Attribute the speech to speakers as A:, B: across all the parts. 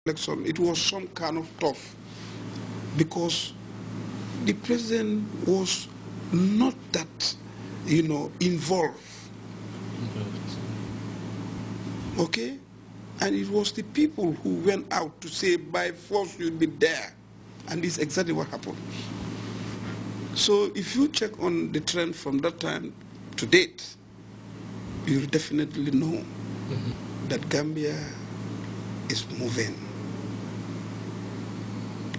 A: election, it was some kind of tough because the president was not that, involved. Okay? And it was the people who went out to say, by force you'll be there. And this is exactly what happened. So if you check on the trend from that time to date, you'll definitely know that Gambia is moving.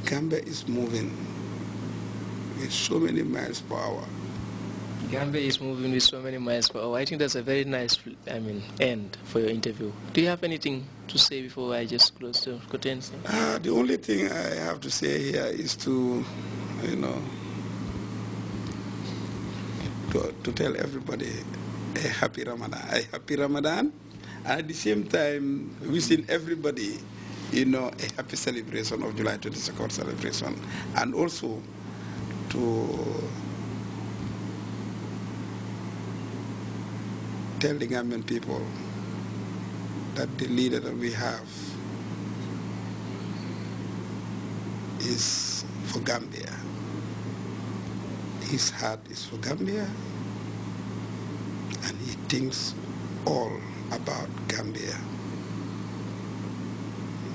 A: Gambia is moving with so many miles per hour.
B: Gambia is moving with so many miles per hour. I think that's a very nice, end for your interview. Do you have anything to say before I just close the curtains?
A: The only thing I have to say here is to tell everybody a happy Ramadan, and at the same time wishing everybody, a happy celebration of July 22nd celebration, and also to tell the Gambian people that the leader that we have is for Gambia. His heart is for Gambia, and he thinks all about Gambia.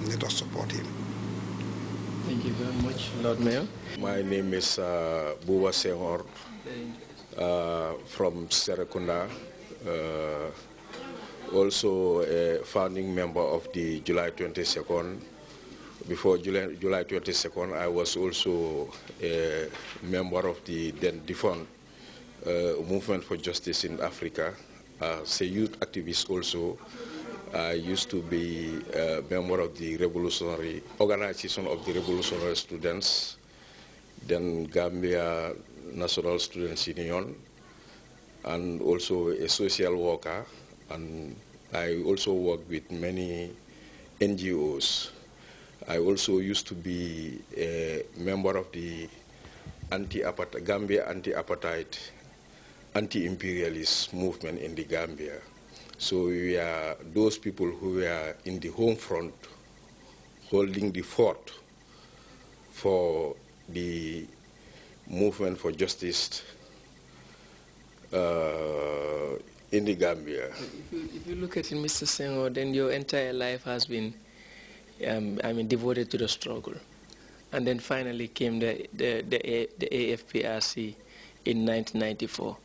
A: Let us support him.
B: Thank you very much, Lord Mayor.
C: My name is Buba Senghor from Serekunda, also a founding member of the July 22nd. Before July 22nd, I was also a member of the then defunct Movement for Justice in Africa. As a youth activist also, I used to be a member of the revolutionary organization of the revolutionary students, then Gambia National Students Union, and also a social worker, and I also work with many NGOs. I also used to be a member of the Gambia anti-apartheid, anti-imperialist movement in the Gambia. So we are those people who are in the home front, holding the fort for the movement for justice in the Gambia.
B: If you look at it, Mr. Senghor, then your entire life has been devoted to the struggle. And then finally came the AFPRC in 1994.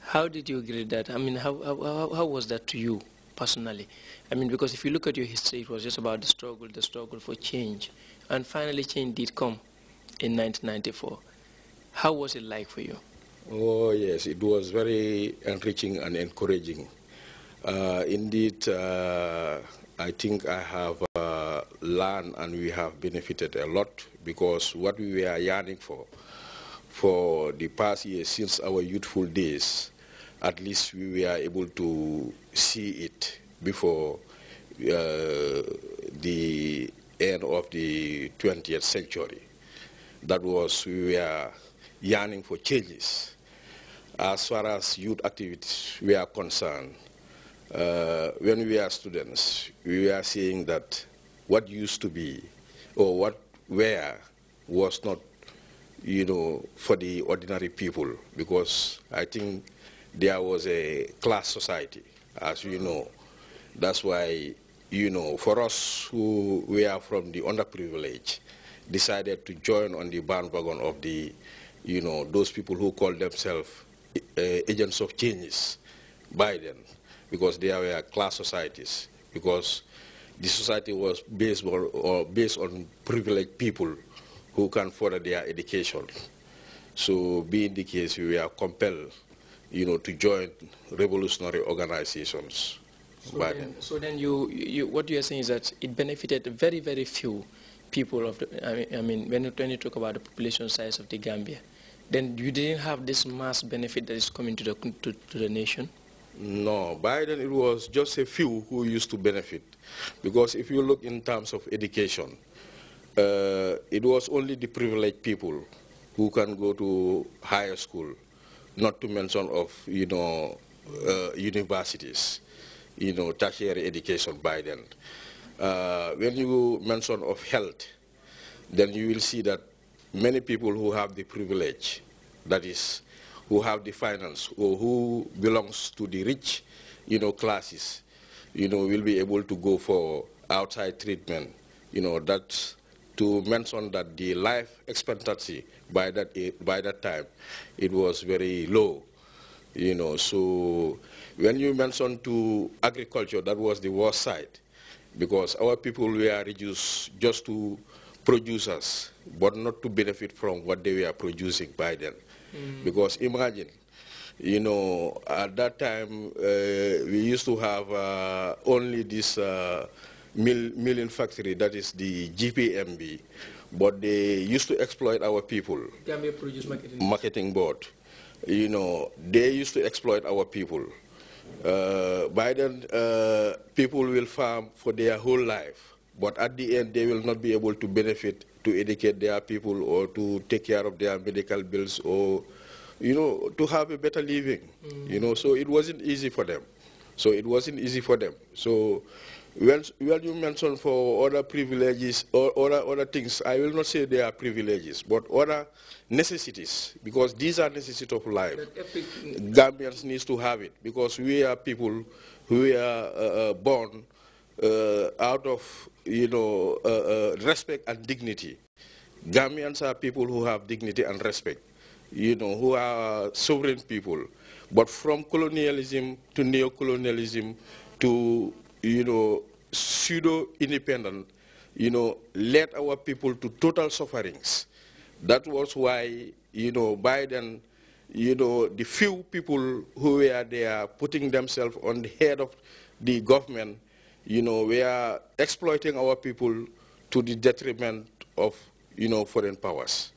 B: How did you greet that? How was that to you personally? Because if you look at your history, it was just about the struggle for change. And finally change did come in 1994. How was it like for you?
C: Oh, yes, it was very enriching and encouraging. Indeed, I think I have learned and we have benefited a lot, because what we were yearning for the past years, since our youthful days, at least we were able to see it before the end of the 20th century. That was, we were yearning for changes. As far as youth activities we are concerned, when we are students, we are seeing that what used to be, or what was not, for the ordinary people, because I think there was a class society, as you know. That's why, for us who we are from the underprivileged, decided to join on the bandwagon of the, those people who call themselves agents of changes by then, because they were class societies, because the society was based on privileged people who can further their education. So being the case, we were compelled, to join revolutionary organizations.
B: So then what you are saying is that it benefited very, very few people of the, when you talk about the population size of the Gambia, then you didn't have this mass benefit that is coming to the nation?
C: No, by then it was just a few who used to benefit. Because if you look in terms of education, it was only the privileged people who can go to higher school, not to mention of, universities, tertiary education by then. When you mention of health, then you will see that many people who have the privilege, that is, who have the finance or who belongs to the rich, classes, will be able to go for outside treatment. That's to mention that the life expectancy by that time, it was very low. So when you mention to agriculture, that was the worst side, because our people were reduced just to producers, but not to benefit from what they were producing by then. Because imagine, at that time, we used to have only this milling factory, that is the GPMB, but they used to exploit our people.
B: Gambia Produce
C: Marketing Board. They used to exploit our people. By then, people will farm for their whole life, but at the end, they will not be able to benefit to educate their people or to take care of their medical bills or, to have a better living. So it wasn't easy for them. So when you mention for other privileges or other things, I will not say they are privileges, but other necessities, because these are necessities of life. Gambians needs to have it, because we are people who are born out of, respect and dignity. Gambians are people who have dignity and respect, who are sovereign people. But from colonialism to neo-colonialism to, pseudo-independent, led our people to total sufferings. That was why, by then, the few people who were there putting themselves on the head of the government, were exploiting our people to the detriment of, foreign powers.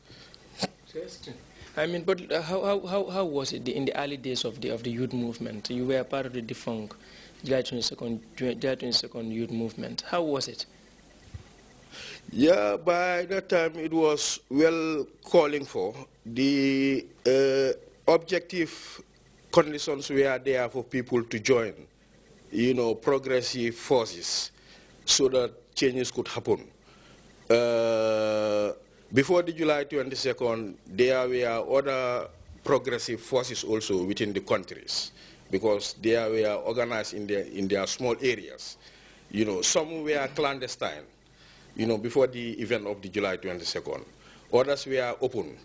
B: Interesting. I mean, but how was it in the early days of the youth movement? You were part of the defunct July 22nd youth movement. How was it?
C: Yeah, by that time it was well calling for. The objective conditions were there for people to join, progressive forces, so that changes could happen. Before the July 22nd, there were other progressive forces also within the countries, because they were organized in their small areas. Some were clandestine, before the event of the July 22nd. Others were open.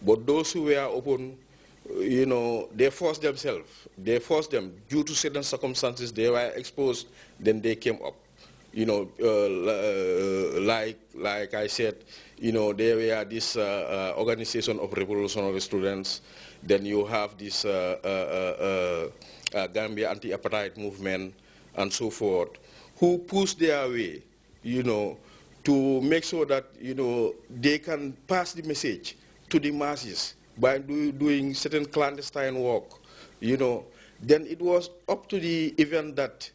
C: But those who were open, they forced themselves. They forced them. Due to certain circumstances, they were exposed, then they came up. Like I said, there were this organization of revolutionary students. Then you have this Gambia anti-apartheid movement and so forth, who pushed their way, to make sure that, they can pass the message to the masses by doing certain clandestine work, Then it was up to the event that,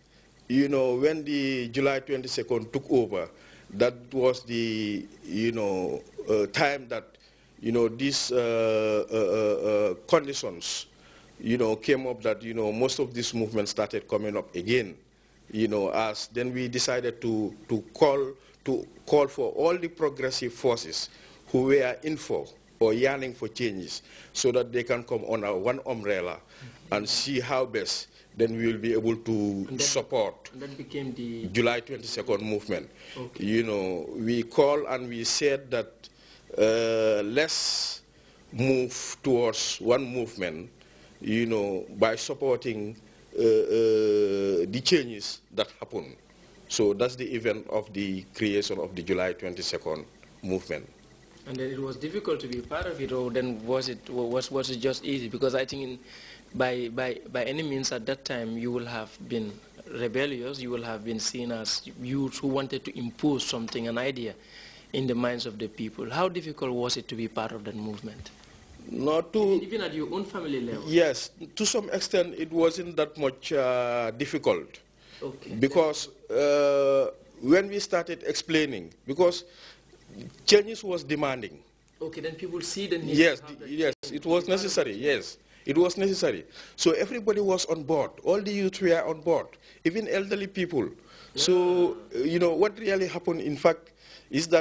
C: when the July 22nd took over, that was the, time that, these conditions, came up that, most of this movement started coming up again, as then we decided to call for all the progressive forces who were in for or yearning for changes, so that they can come under one umbrella and see how best then we will be able to support
B: that became the
C: July 22nd movement.
B: Okay.
C: We call and we said that let's move towards one movement, by supporting the changes that happen. So that's the event of the creation of the July 22nd movement.
B: And then it was difficult to be part of it, or then was it just easy? Because I think by any means at that time you will have been rebellious, you will have been seen as youth who wanted to impose something, an idea, in the minds of the people. How difficult was it to be part of that movement?
C: Not
B: even at your own family level?
C: Yes, to some extent it wasn't that much difficult.
B: Okay.
C: Because when we started explaining, because changes was demanding.
B: Okay, then people see the need.
C: Yes, yes, it was necessary, yes. It was necessary. So everybody was on board. All the youth were on board, even elderly people. So, you know, what really happened, in fact, is that